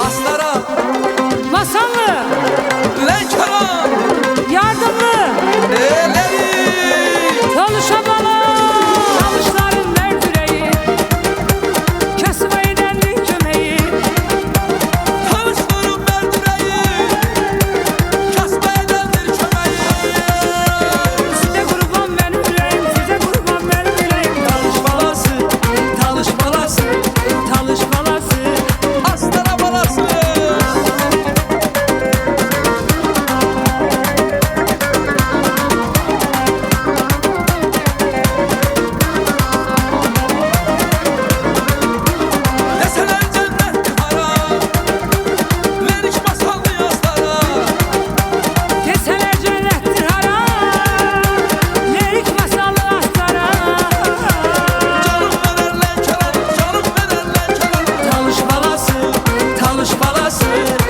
Astara, Masallı, Lenkaran, yardımlı, Eleri, çalışamalı, çalışların merdüreyi, kesmeyden kömeği, tanışların merdireği, kasmayedendir kömeği. size kurban benim yüreğim, size kurban benim yüreğim. Talış balası, talış balası, Talış balası, Astara balası. Deseler cennet hara, lirik masallı yazlara. keseler cennettir hara, lirik masallı astara. Canım verer Lenkaran, canım verer Lenkaran. Talış balası, talış balası.